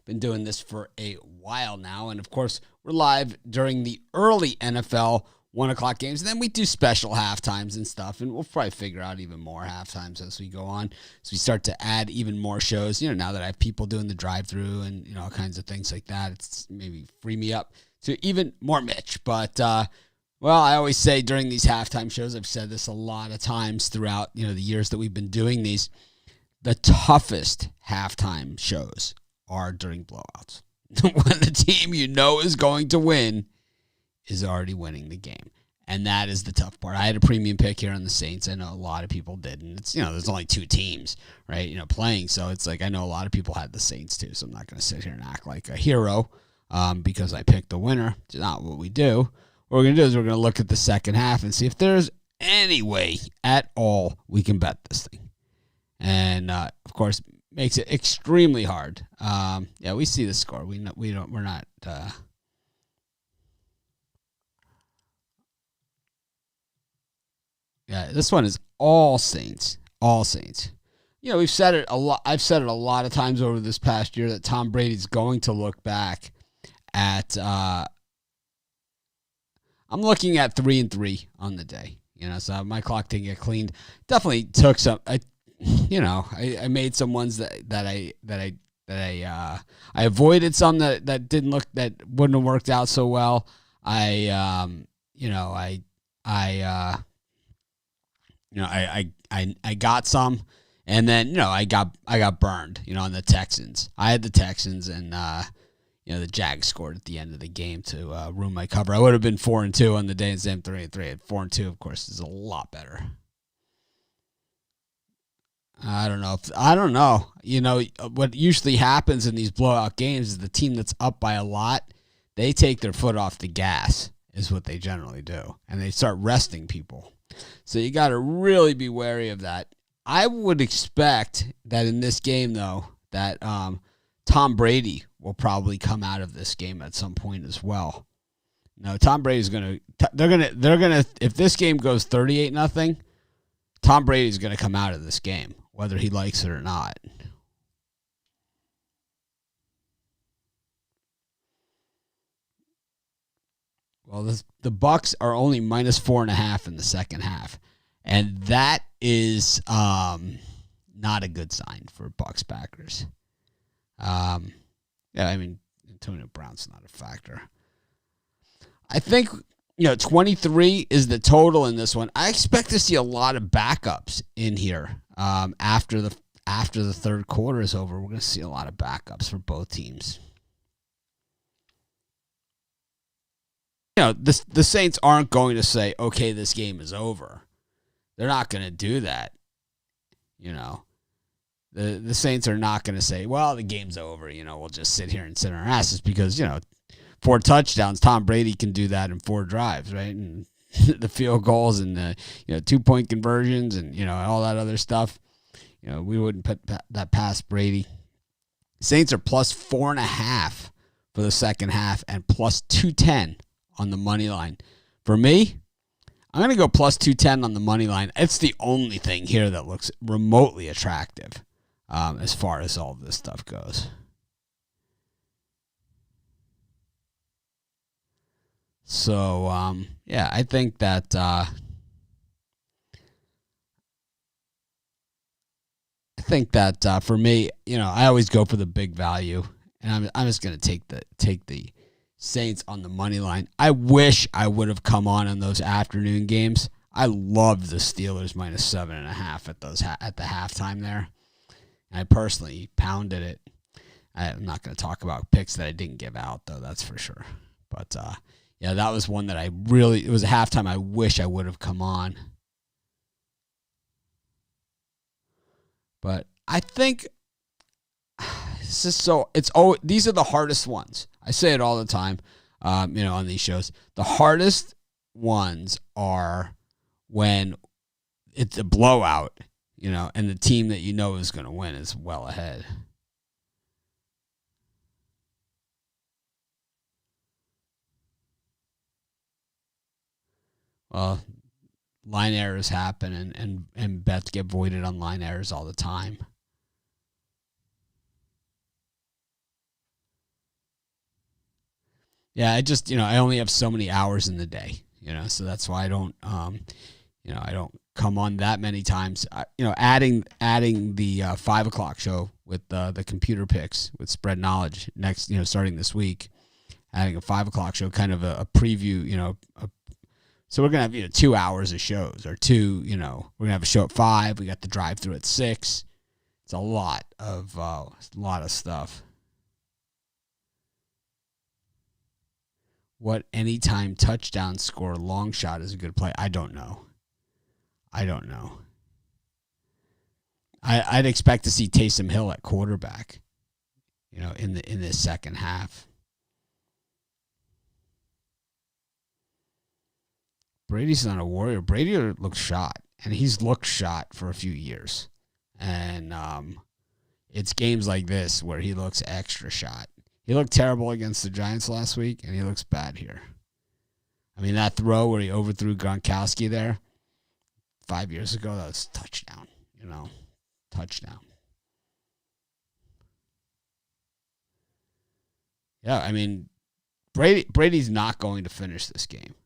Been doing this for a while now. And, of course, we're live during the early NFL 1 o'clock games. And then we do special halftimes and stuff. And we'll probably figure out even more halftimes as we go on. As we start to add even more shows, now that I have people doing the drive-through and, all kinds of things like that, it's maybe free me up to even more Mitch. But, well, I always say during these halftime shows, I've said this a lot of times throughout, the years that we've been doing these, the toughest halftime shows are during blowouts. When the team is going to win is already winning the game. And that is the tough part. I had a premium pick here on the Saints. I know a lot of people did. And it's, there's only two teams, right, playing. So it's like I know a lot of people had the Saints too. So I'm not going to sit here and act like a hero because I picked the winner. It's not what we do. What we're going to do is we're going to look at the second half and see if there's any way at all we can bet this thing. And, of course, makes it extremely hard. Yeah, we see the score. We're not. Yeah, this one is all Saints. All Saints. We've said it a lot. I've said it a lot of times over this past year that Tom Brady's going to look back at. I'm looking at 3-3 on the day. So my clock didn't get cleaned. Definitely took some. I made some ones that I avoided some that wouldn't have worked out so well. I got some, and then I got burned. On the Texans. I had the Texans, and the Jags scored at the end of the game to ruin my cover. I would have been 4-2 on the day instead of 3-3. At 4-2, of course, is a lot better. I don't know. What usually happens in these blowout games is the team that's up by a lot, they take their foot off the gas, is what they generally do. And they start resting people. So you got to really be wary of that. I would expect that in this game, though, that Tom Brady will probably come out of this game at some point as well. Tom Brady's they're gonna if this game goes 38-0, Tom Brady's gonna come out of this game, whether he likes it or not. Well, the Bucs are only -4.5 in the second half, and that is not a good sign for Bucs backers. Antonio Brown's not a factor. I think 23 is the total in this one. I expect to see a lot of backups in here after the third quarter is over. We're going to see a lot of backups for both teams. The Saints aren't going to say, okay, this game is over. They're not going to do that. The Saints are not going to say, well, the game's over. We'll just sit here and sit on our asses because, 4 touchdowns. Tom Brady can do that in 4 drives, right? And the field goals and the 2-point conversions and all that other stuff. We wouldn't put that past Brady. Saints are +4.5 for the second half and +210 on the money line. For me, I'm going to go +210 on the money line. It's the only thing here that looks remotely attractive as far as all of this stuff goes. So, I think that for me, I always go for the big value, and I'm just going to take the Saints on the money line. I wish I would have come on those afternoon games. I loved the Steelers -7.5 at the halftime there. And I personally pounded it. I'm not going to talk about picks that I didn't give out, though, that's for sure. But, that was one that it was a halftime I wish I would have come on. But I think these are the hardest ones. I say it all the time, on these shows. The hardest ones are when it's a blowout, and the team that is going to win is well ahead. Well, line errors happen, and bets get voided on line errors all the time. Yeah, I just, I only have so many hours in the day, so that's why I don't, I don't come on that many times. Adding the 5 o'clock show with the computer picks with Spread Knowledge next, starting this week, adding a 5 o'clock show, kind of a preview, so we're going to have, 2 hours of shows or we're going to have a show at 5. We got the drive through at 6. It's a lot of stuff. What anytime touchdown score long shot is a good play? I don't know. I'd expect to see Taysom Hill at quarterback, in the second half. Brady's not a warrior. Brady looks shot, and he's looked shot for a few years. And it's games like this where he looks extra shot. He looked terrible against the Giants last week, and he looks bad here. I mean, that throw where he overthrew Gronkowski there 5 years ago, that was a touchdown, touchdown. Yeah, I mean, Brady's not going to finish this game,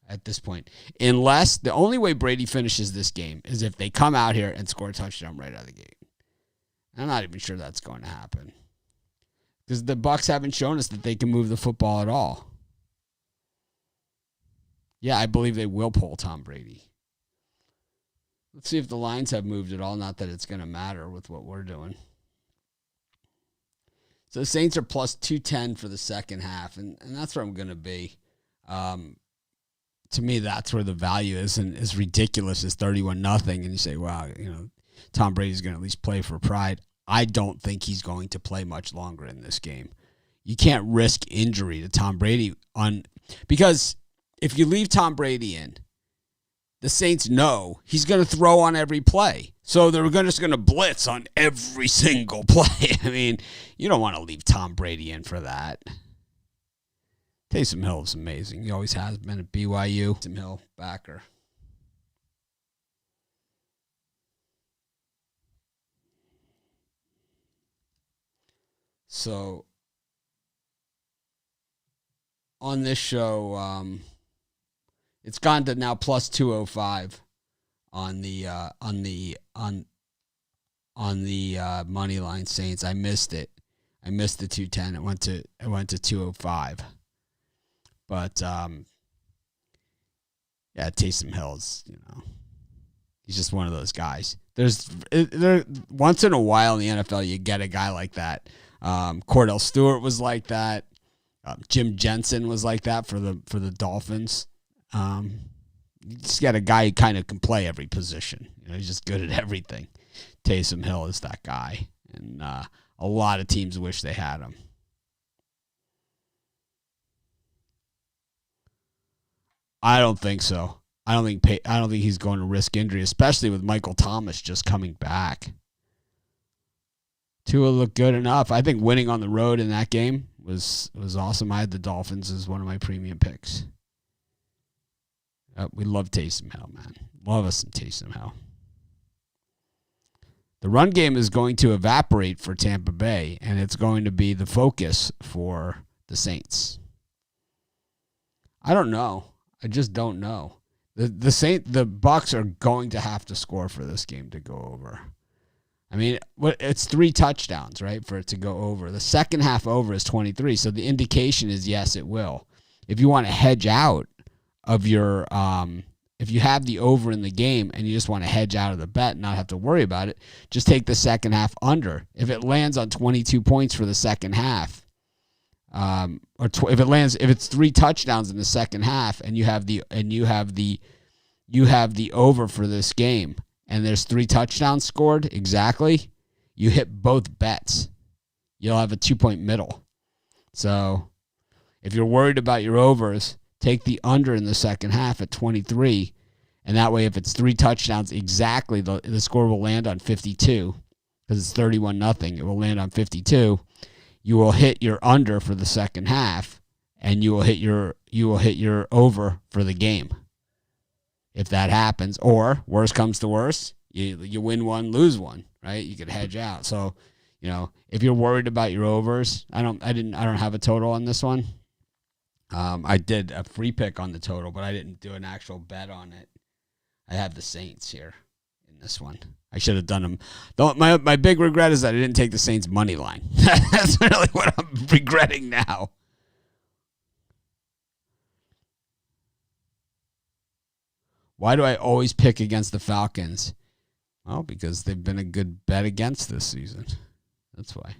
at this point. Unless the only way Brady finishes this game is if they come out here and score a touchdown right out of the gate. I'm not even sure that's going to happen. Because the Bucs haven't shown us that they can move the football at all. Yeah, I believe they will pull Tom Brady. Let's see if the lines have moved at all. Not that it's going to matter with what we're doing. So the Saints are plus 210 for the second half, and that's where I'm going to be. To me, that's where the value is, and as ridiculous as 31-0, and you say, wow, Tom Brady's going to at least play for pride. I don't think he's going to play much longer in this game. You can't risk injury to Tom Brady because if you leave Tom Brady in, the Saints know he's going to throw on every play. So they're just going to blitz on every single play. I mean, you don't want to leave Tom Brady in for that. Taysom Hill is amazing. He always has been at BYU. Taysom Hill, backer. So on this show, it's gone to now plus 205 on the money line Saints. I missed it. I missed the 210. It went to 205. But yeah, Taysom Hill's, he's just one of those guys. There once in a while in the NFL you get a guy like that. Cordell Stewart was like that. Jim Jensen was like that for the Dolphins. You just got a guy who kind of can play every position. He's just good at everything. Taysom Hill is that guy, and a lot of teams wish they had him. I don't think so. I don't think he's going to risk injury, especially with Michael Thomas just coming back. Tua looked good enough. I think winning on the road in that game was awesome. I had the Dolphins as one of my premium picks. We love Taysom Hill, man. Love us some Taysom Hill. The run game is going to evaporate for Tampa Bay, and it's going to be the focus for the Saints. I don't know. I just don't know. The Bucs are going to have to score for this game to go over. I mean, it's 3 touchdowns, right, for it to go over. The second half over is 23, so the indication is yes, it will. If you want to hedge out of your, if you have the over in the game and you just want to hedge out of the bet and not have to worry about it, just take the second half under. If it lands on 22 points for the second half, if it's 3 touchdowns in the second half and you have the over for this game, and there's 3 touchdowns scored exactly, you hit both bets. You'll have a 2-point middle. So if you're worried about your overs, take the under in the second half at 23, and that way if it's 3 touchdowns exactly, the score will land on 52 because it's 31-0. It will land on 52. You will hit your under for the second half, and you will hit your over for the game. If that happens, or worst comes to worst, you win one, lose one, right? You could hedge out. So, if you're worried about your overs, I don't have a total on this one. I did a free pick on the total, but I didn't do an actual bet on it. I have the Saints here in this one. I should have done them. My big regret is that I didn't take the Saints money line. That's really what I'm regretting now. Why do I always pick against the Falcons? Well, because they've been a good bet against this season. That's why.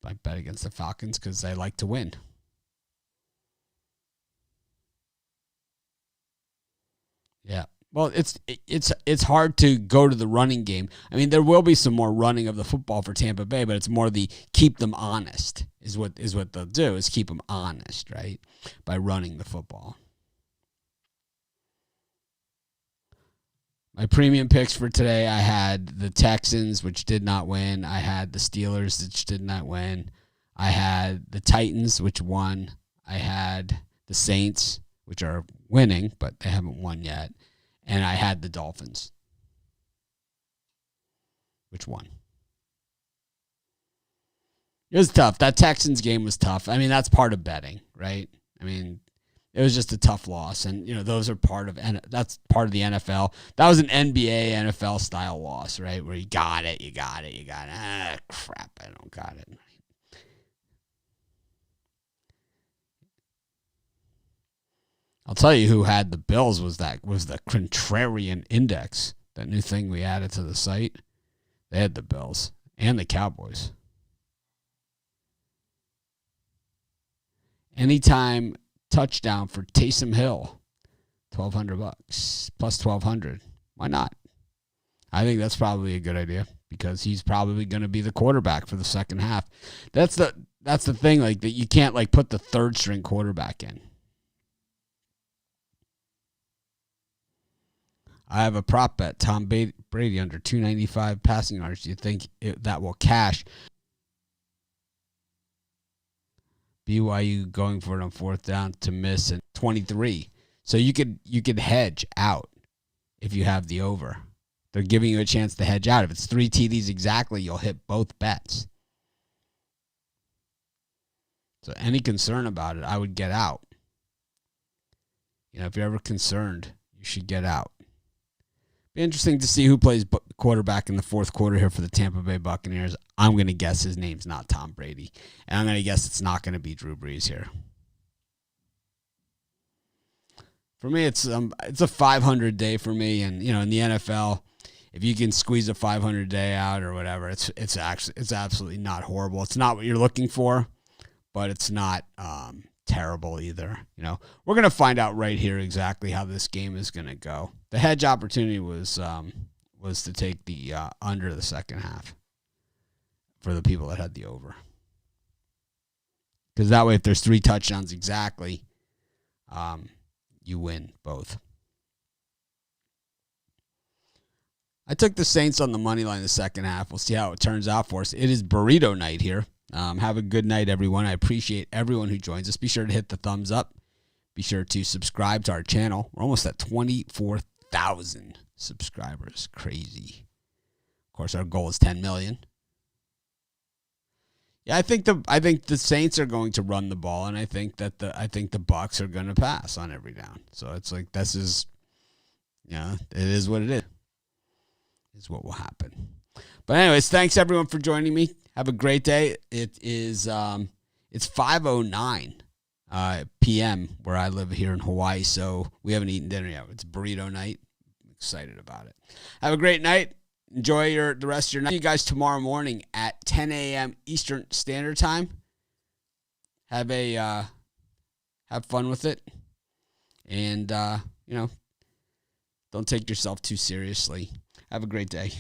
I bet against the Falcons because I like to win. Yeah. Well, it's hard to go to the running game. I mean, there will be some more running of the football for Tampa Bay, but it's more the keep them honest is what they'll do, is keep them honest, right? By running the football. My premium picks for today, I had the Texans, which did not win. I had the Steelers, which did not win. I had the Titans, which won. I had the Saints, which are winning, but they haven't won yet. And I had the Dolphins, which won. It was tough. That Texans game was tough. I mean, that's part of betting, right? I mean, it was just a tough loss, and those are that's part of the NFL. That was an NBA NFL style loss, right? Where you got it. Ah, crap, I don't got it. I'll tell you who had the Bills was the Contrarian Index, that new thing we added to the site. They had the Bills and the Cowboys. Anytime touchdown for Taysom Hill, $1,200 plus 1,200. Why not? I think that's probably a good idea because he's probably going to be the quarterback for the second half. That's the thing, like, that you can't put the third string quarterback in. I have a prop bet, Tom Brady under 295 passing yards. Do you think that will cash? BYU going for it on fourth down to miss at 23. So you could hedge out if you have the over. They're giving you a chance to hedge out. If it's 3 TDs exactly, you'll hit both bets. So any concern about it, I would get out. If you're ever concerned, you should get out. Be interesting to see who plays quarterback in the fourth quarter here for the Tampa Bay Buccaneers. I'm going to guess his name's not Tom Brady. And I'm going to guess it's not going to be Drew Brees here. For me, it's a 500 day for me. And, in the NFL, if you can squeeze a 500 day out or whatever, it's absolutely not horrible. It's not what you're looking for, but it's not terrible either. We're going to find out right here exactly how this game is going to go. The hedge opportunity was to take the under the second half for the people that had the over. Because that way, if there's 3 touchdowns exactly, you win both. I took the Saints on the money line the second half. We'll see how it turns out for us. It is burrito night here. Have a good night, everyone. I appreciate everyone who joins us. Be sure to hit the thumbs up. Be sure to subscribe to our channel. We're almost at 24,000 subscribers. Crazy. Of course, our goal is 10 million. Yeah, I think the Saints are going to run the ball, and I think the Bucs are going to pass on every down. So it's like this is, it is what it is. Is what will happen. But anyways, thanks everyone for joining me. Have a great day. It is it's 5:09 p.m. where I live here in Hawaii, so we haven't eaten dinner yet. It's burrito night. I'm excited about it. Have a great night. Enjoy the rest of your night. See you guys tomorrow morning at 10 a.m. Eastern Standard Time. Have fun with it, and don't take yourself too seriously. Have a great day.